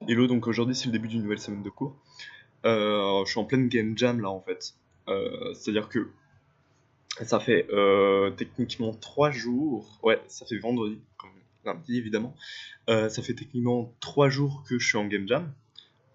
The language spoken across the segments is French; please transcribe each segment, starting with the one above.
Hello, donc aujourd'hui c'est le début d'une nouvelle semaine de cours. Je suis en pleine game jam là en fait. C'est-à-dire que ça fait techniquement 3 jours, ouais, ça fait vendredi, comme lundi évidemment. Ça fait techniquement 3 jours que je suis en game jam.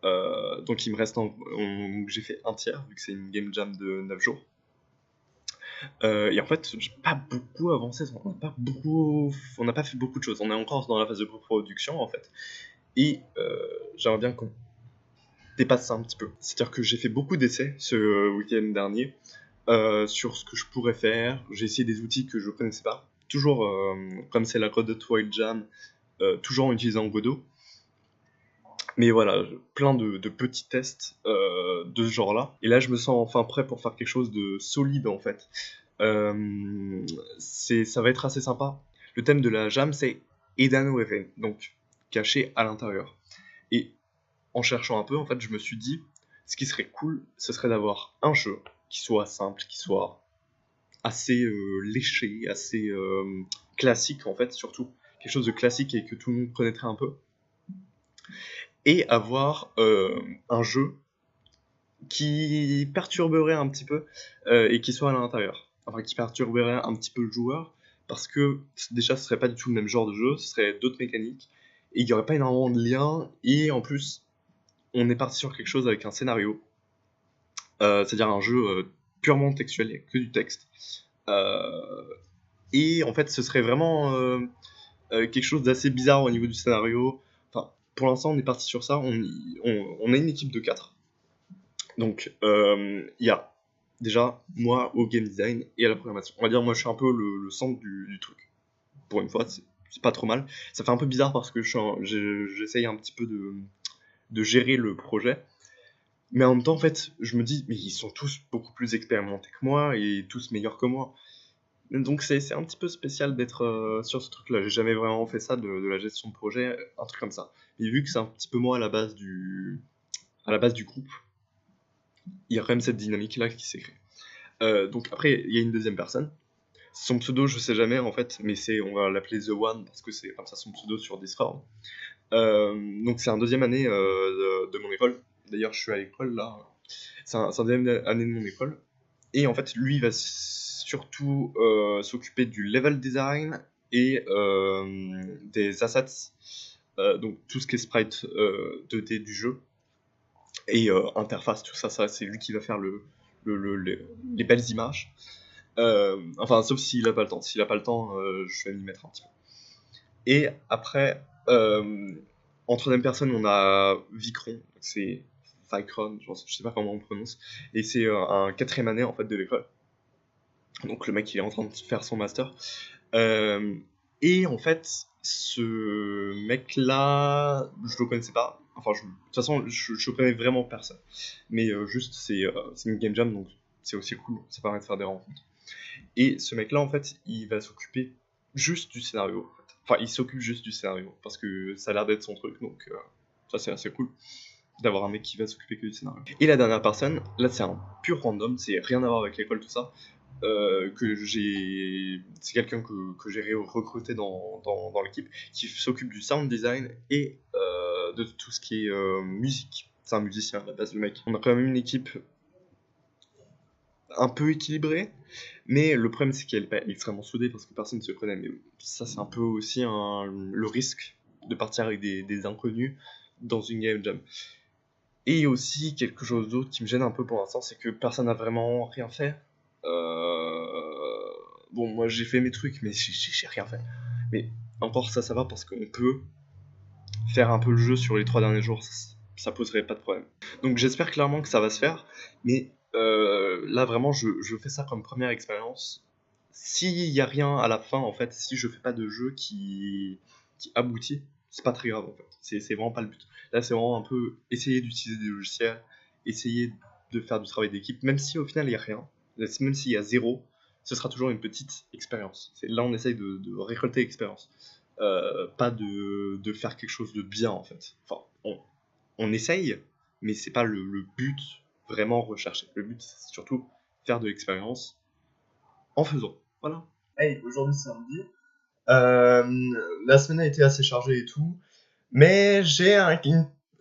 Donc il me reste donc j'ai fait un tiers vu que c'est une game jam de 9 jours. Et en fait, j'ai pas beaucoup avancé, on n'a pas fait beaucoup de choses. On est encore dans la phase de production en fait. Et j'aimerais bien qu'on dépasse ça un petit peu. C'est-à-dire que j'ai fait beaucoup d'essais ce week-end dernier sur ce que je pourrais faire. J'ai essayé des outils que je connaissais pas. Toujours, comme c'est la Godot Wild Jam, toujours en utilisant Godot. Mais voilà, plein de petits tests de ce genre-là. Et là, je me sens enfin prêt pour faire quelque chose de solide en fait. Ça va être assez sympa. Le thème de la jam, c'est Edano FN, donc caché à l'intérieur. Et en cherchant un peu, en fait, je me suis dit, ce qui serait cool, ce serait d'avoir un jeu qui soit simple, qui soit assez léché, assez classique, en fait, surtout. Quelque chose de classique et que tout le monde connaîtrait un peu. Et avoir un jeu qui perturberait un petit peu et qui soit à l'intérieur. Enfin, qui perturberait un petit peu le joueur, parce que déjà, ce serait pas du tout le même genre de jeu, ce serait d'autres mécaniques, et il n'y aurait pas énormément de liens, et en plus, on est parti sur quelque chose avec un scénario, c'est-à-dire un jeu purement textuel, il n'y a que du texte. Euh, et en fait, ce serait vraiment quelque chose d'assez bizarre au niveau du scénario. Enfin, pour l'instant, on est parti sur ça, on a une équipe de 4. Donc, il y a déjà moi au game design et à la programmation. On va dire, moi, je suis un peu le centre du truc. Pour une fois, c'est pas trop mal. Ça fait un peu bizarre parce que j'essaye un petit peu de gérer le projet. Mais en même temps, en fait, je me dis, mais ils sont tous beaucoup plus expérimentés que moi et tous meilleurs que moi. Donc c'est un petit peu spécial d'être sur ce truc-là. J'ai jamais vraiment fait ça de la gestion de projet, un truc comme ça. Et vu que c'est un petit peu moi à la base du groupe, il y a quand même cette dynamique-là qui s'est créée. Donc après, il y a une deuxième personne. Son pseudo, je sais jamais en fait, mais on va l'appeler The One parce que c'est comme ça son pseudo sur Discord. Donc c'est un deuxième année de mon école. D'ailleurs, je suis à l'école là. C'est un deuxième année de mon école. Et en fait, lui, il va surtout s'occuper du level design et des assets. Donc tout ce qui est sprite 2D du jeu. Et interface, tout ça, c'est lui qui va faire les belles images. Enfin, sauf s'il a pas le temps. S'il a pas le temps, je vais m'y mettre un petit peu. Et après, en troisième personne, on a Vicron. C'est Vicron, je sais pas comment on prononce. Et c'est un quatrième année en fait de l'école. Donc le mec il est en train de faire son master. Euh, et en fait, ce mec-là, je le connaissais pas. Enfin, de toute façon, je connais vraiment personne. Mais juste, c'est une game jam, donc c'est aussi cool. Ça permet de faire des rencontres. Et ce mec-là, en fait, il va s'occuper juste du scénario. En fait. Enfin, il s'occupe juste du scénario parce que ça a l'air d'être son truc. Donc, ça, c'est assez cool d'avoir un mec qui va s'occuper que du scénario. Et la dernière personne, là, c'est un pur random. C'est rien à voir avec l'école, tout ça. C'est quelqu'un que j'ai recruté dans l'équipe qui s'occupe du sound design et de tout ce qui est musique. C'est un musicien à la base, le mec. On a quand même une équipe un peu équilibrée, mais le problème c'est qu'elle n'est pas extrêmement soudée parce que personne ne se connaît. Mais ça, c'est un peu aussi le risque de partir avec des inconnus dans une game jam. Et aussi, quelque chose d'autre qui me gêne un peu pour l'instant, c'est que personne n'a vraiment rien fait. Bon, moi j'ai fait mes trucs, mais j'ai rien fait. Mais encore ça va parce qu'on peut faire un peu le jeu sur les 3 derniers jours, ça poserait pas de problème. Donc j'espère clairement que ça va se faire, mais là vraiment je fais ça comme première expérience. S'il y a rien à la fin, en fait, si je fais pas de jeu qui aboutit, c'est pas très grave en fait. C'est vraiment pas le but. Là c'est vraiment un peu essayer d'utiliser des logiciels, essayer de faire du travail d'équipe, même si au final il y a rien, même s'il y a zéro, ce sera toujours une petite expérience. Là on essaye de récolter l'expérience. Pas de faire quelque chose de bien en fait. Enfin, on essaye, mais c'est pas le but vraiment recherché. Le but c'est surtout faire de l'expérience en faisant. Voilà. Hey, aujourd'hui c'est samedi. La semaine a été assez chargée et tout, mais j'ai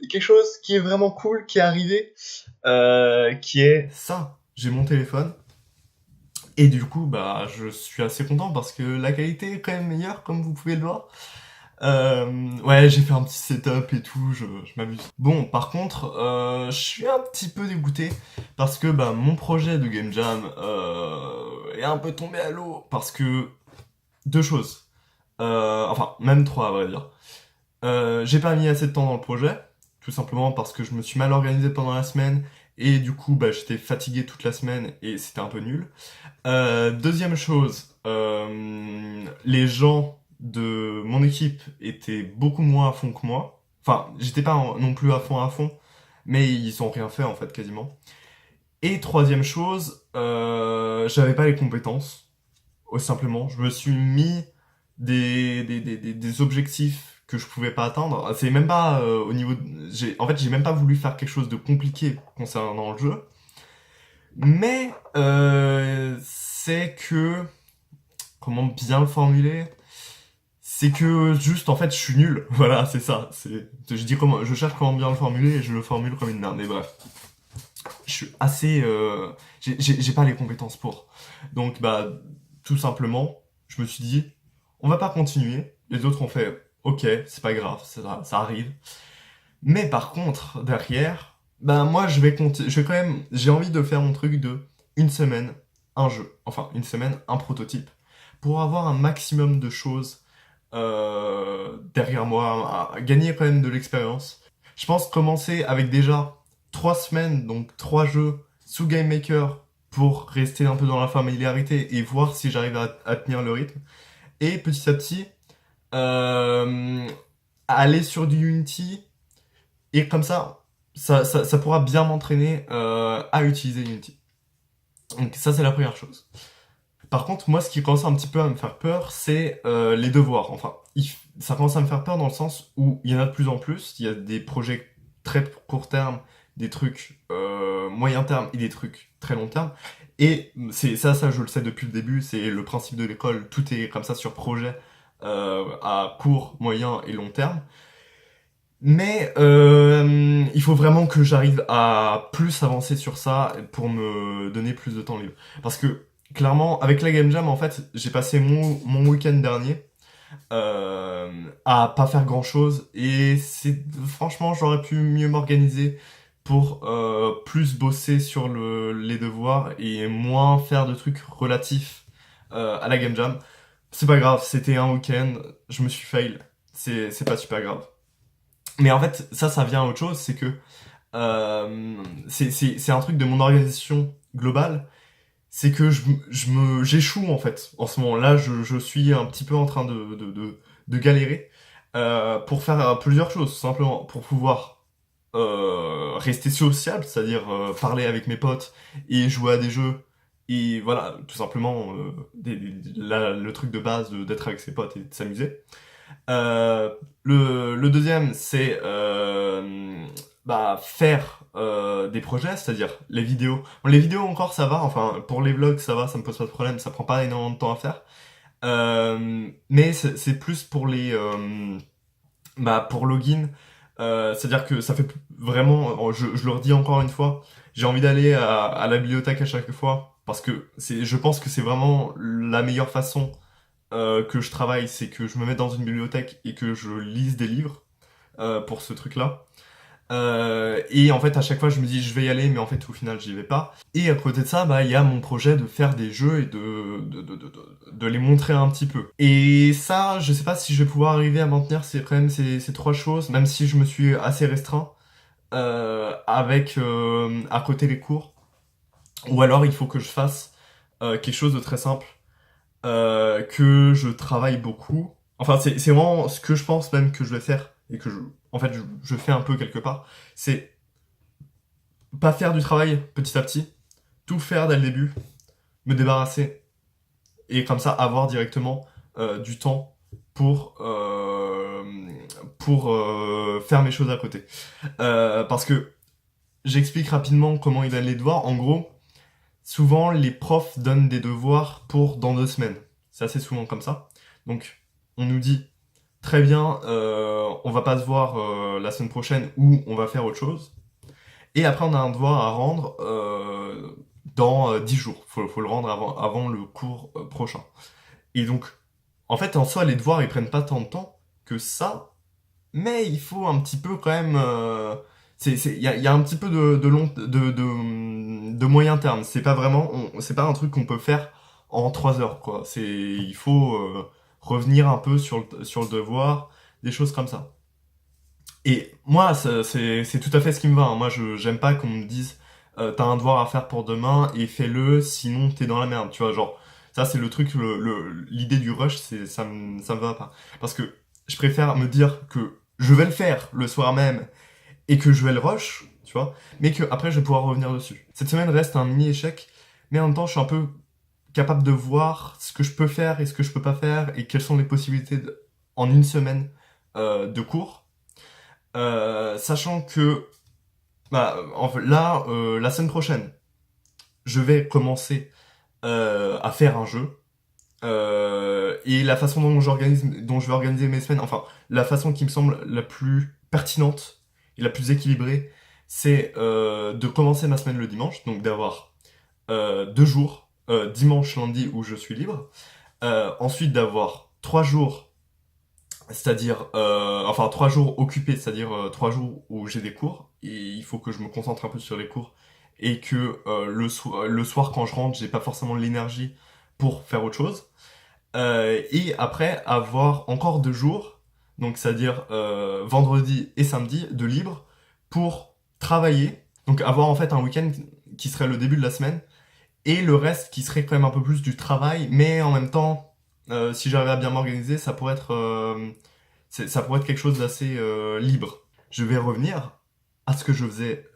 quelque chose qui est vraiment cool, qui est arrivé, qui est ça. J'ai mon téléphone, et du coup, bah, je suis assez content parce que la qualité est quand même meilleure, comme vous pouvez le voir. Ouais, j'ai fait un petit setup et tout, je m'amuse. Bon, par contre, je suis un petit peu dégoûté parce que bah, mon projet de Game Jam est un peu tombé à l'eau parce que deux choses. Enfin, même trois à vrai dire. J'ai pas mis assez de temps dans le projet, tout simplement parce que je me suis mal organisé pendant la semaine et du coup, bah, j'étais fatigué toute la semaine et c'était un peu nul. Deuxième chose, les gens de mon équipe étaient beaucoup moins à fond que moi. Enfin, j'étais pas non plus à fond, mais ils ont rien fait en fait quasiment. Et troisième chose, j'avais pas les compétences, aussi simplement. Je me suis mis des objectifs que je pouvais pas atteindre. C'est même pas au niveau... En fait, j'ai même pas voulu faire quelque chose de compliqué concernant le jeu. Mais c'est que comment bien le formuler? C'est que juste en fait je suis nul. Voilà, c'est ça. Je cherche comment bien le formuler et je le formule comme une merde. Mais bref, je suis assez j'ai pas les compétences pour. Donc bah tout simplement, je me suis dit on va pas continuer. Les autres ont fait OK, c'est pas grave, ça arrive. Mais par contre, derrière, ben moi je vais quand même, j'ai envie de faire mon truc de une semaine, un jeu, enfin une semaine, un prototype, pour avoir un maximum de choses derrière moi, à gagner quand même de l'expérience. Je pense commencer avec déjà 3 semaines, donc 3 jeux sous Game Maker pour rester un peu dans la familiarité et voir si j'arrive à tenir le rythme. Et petit à petit, euh, aller sur du Unity et comme ça pourra bien m'entraîner à utiliser Unity. Donc ça, c'est la première chose. Par contre, moi, ce qui commence un petit peu à me faire peur, c'est les devoirs. Enfin, ça commence à me faire peur dans le sens où il y en a de plus en plus. Il y a des projets très court terme, des trucs moyen terme et des trucs très long terme. Et c'est ça, je le sais depuis le début, c'est le principe de l'école. Tout est comme ça sur projet à court, moyen et long terme. Mais il faut vraiment que j'arrive à plus avancer sur ça pour me donner plus de temps libre. Parce que clairement, avec la Game Jam, en fait, j'ai passé mon week-end dernier à pas faire grand-chose. Et franchement, j'aurais pu mieux m'organiser pour plus bosser sur les devoirs et moins faire de trucs relatifs à la Game Jam. C'est pas grave, c'était un week-end, je me suis fail. C'est pas super grave. Mais en fait, ça vient à autre chose, c'est que c'est un truc de mon organisation globale, c'est que j'échoue en fait. En ce moment-là, je suis un petit peu en train de galérer pour faire plusieurs choses, tout simplement, pour pouvoir rester sociable, c'est-à-dire parler avec mes potes et jouer à des jeux. Et voilà, tout simplement, le truc de base d'être avec ses potes et de s'amuser. Euh, le deuxième, c'est bah, faire des projets, c'est-à-dire les vidéos. Bon, les vidéos encore, ça va. Enfin, pour les vlogs, ça va, ça me pose pas de problème. Ça prend pas énormément de temps à faire. Mais c'est plus pour pour login. C'est-à-dire que ça fait vraiment. Je le redis encore une fois. J'ai envie d'aller à la bibliothèque à chaque fois parce que je pense que c'est vraiment la meilleure façon que je travaille, c'est que je me mette dans une bibliothèque et que je lise des livres pour ce truc-là. Et en fait, à chaque fois, je me dis, je vais y aller, mais en fait, au final, j'y vais pas. Et à côté de ça, bah, il y a mon projet de faire des jeux et de les montrer un petit peu. Et ça, je sais pas si je vais pouvoir arriver à maintenir quand même ces trois choses, même si je me suis assez restreint avec à côté les cours. Ou alors, il faut que je fasse quelque chose de très simple que je travaille beaucoup. Enfin, c'est vraiment ce que je pense même que je vais faire et que en fait, je fais un peu quelque part. C'est pas faire du travail petit à petit, tout faire dès le début, me débarrasser et comme ça avoir directement du temps pour faire mes choses à côté. Parce que j'explique rapidement comment ils donnent les devoirs. En gros, souvent les profs donnent des devoirs pour dans 2 semaines. C'est assez souvent comme ça. Donc, on nous dit très bien, on va pas se voir la semaine prochaine ou on va faire autre chose. Et après, on a un devoir à rendre dans 10 jours. Faut le rendre avant le cours prochain. Et donc, en fait, en soi, les devoirs, ils prennent pas tant de temps que ça, mais il faut un petit peu quand même. Il y a un petit peu de moyen terme. C'est pas vraiment, c'est pas un truc qu'on peut faire en 3 heures, quoi. Il faut revenir un peu sur le devoir, des choses comme ça. Et moi, c'est tout à fait ce qui me va, hein. Moi, j'aime pas qu'on me dise t'as un devoir à faire pour demain et fais-le, sinon t'es dans la merde. Tu vois, genre, ça, c'est le truc, l'idée du rush, ça me va pas. Parce que je préfère me dire que je vais le faire le soir même et que je vais le rush, tu vois, mais que après je vais pouvoir revenir dessus. Cette semaine reste un mini échec, mais en même temps, je suis un peu capable de voir ce que je peux faire et ce que je peux pas faire et quelles sont les possibilités en une semaine de cours. Sachant que bah, là, la semaine prochaine, je vais commencer à faire un jeu. Et la façon dont je vais organiser mes semaines, enfin, la façon qui me semble la plus pertinente et la plus équilibrée, c'est de commencer ma semaine le dimanche, donc d'avoir 2 jours, dimanche, lundi, où je suis libre. Ensuite, d'avoir 3 jours, c'est-à-dire, enfin 3 jours occupés, c'est-à-dire 3 jours où j'ai des cours, et il faut que je me concentre un peu sur les cours, et que le soir quand je rentre, j'ai pas forcément l'énergie pour faire autre chose. Et après avoir encore 2 jours, donc c'est-à-dire vendredi et samedi de libre pour travailler, donc avoir en fait un week-end qui serait le début de la semaine, et le reste qui serait quand même un peu plus du travail, mais en même temps, si j'arrive à bien m'organiser, ça pourrait être quelque chose d'assez libre. Je vais revenir à ce que je faisais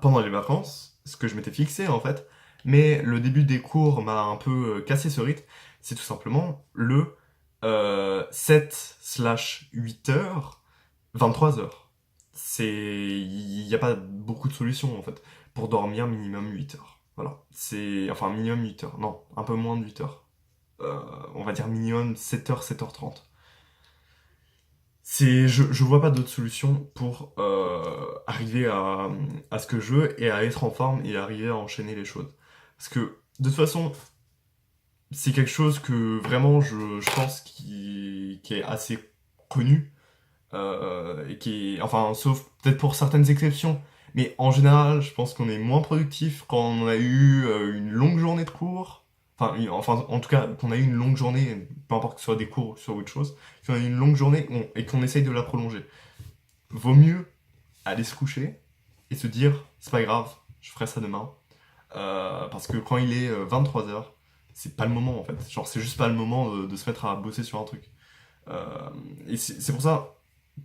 pendant les vacances, ce que je m'étais fixé en fait, mais le début des cours m'a un peu cassé ce rythme. C'est tout simplement le 7/8 heures, 23 heures. Il n'y a pas beaucoup de solutions en fait pour dormir minimum 8 heures. Voilà, enfin minimum 8 heures, non, un peu moins de 8 heures. On va dire minimum 7 heures, 7h30. Je vois pas d'autre solution pour arriver à ce que je veux et à être en forme et arriver à enchaîner les choses. Parce que de toute façon, c'est quelque chose que vraiment je pense qui est assez connu et qui est, enfin, sauf peut-être pour certaines exceptions, mais en général, je pense qu'on est moins productif quand on a eu une longue journée de cours. Enfin, en tout cas, qu'on a eu une longue journée, peu importe que ce soit des cours ou sur autre chose, qu'on a eu une longue journée et qu'on essaye de la prolonger. Vaut mieux aller se coucher et se dire, c'est pas grave, je ferai ça demain. Parce que quand il est 23 heures, c'est pas le moment en fait. Genre, c'est juste pas le moment de se mettre à bosser sur un truc. Euh, et c'est pour ça,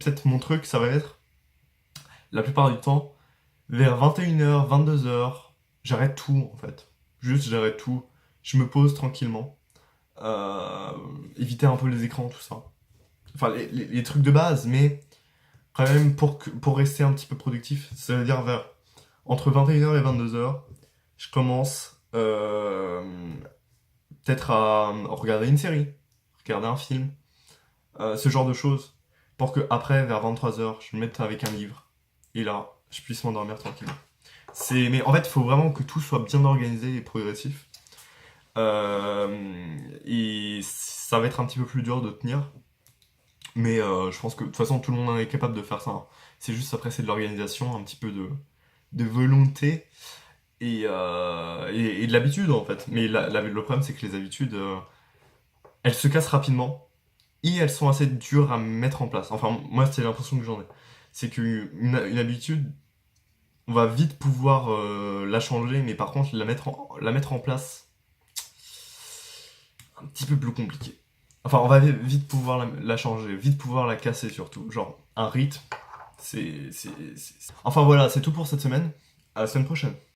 peut-être mon truc, ça va être, la plupart du temps, vers 21h, 22h, j'arrête tout en fait. Juste, j'arrête tout. Je me pose tranquillement. Euh, Éviter un peu les écrans, tout ça. Enfin, les trucs de base, mais quand même pour rester un petit peu productif, ça veut dire entre 21h et 22h, je commence peut-être à regarder une série, regarder un film, ce genre de choses, pour que après, vers 23h, je me mette avec un livre, et là, je puisse m'endormir tranquille. Mais en fait, il faut vraiment que tout soit bien organisé et progressif. Et ça va être un petit peu plus dur de tenir, mais je pense que de toute façon, tout le monde est capable de faire ça, hein. C'est juste après, c'est de l'organisation, un petit peu de volonté et de l'habitude en fait. Mais le problème, c'est que les habitudes, elles se cassent rapidement et elles sont assez dures à mettre en place. Enfin, moi, c'est l'impression que j'en ai. C'est qu'une habitude, on va vite pouvoir la changer, mais par contre, la mettre en place, un petit peu plus compliqué. Enfin, on va vite pouvoir la changer, vite pouvoir la casser surtout. Genre, un rythme, Enfin voilà, c'est tout pour cette semaine. À la semaine prochaine.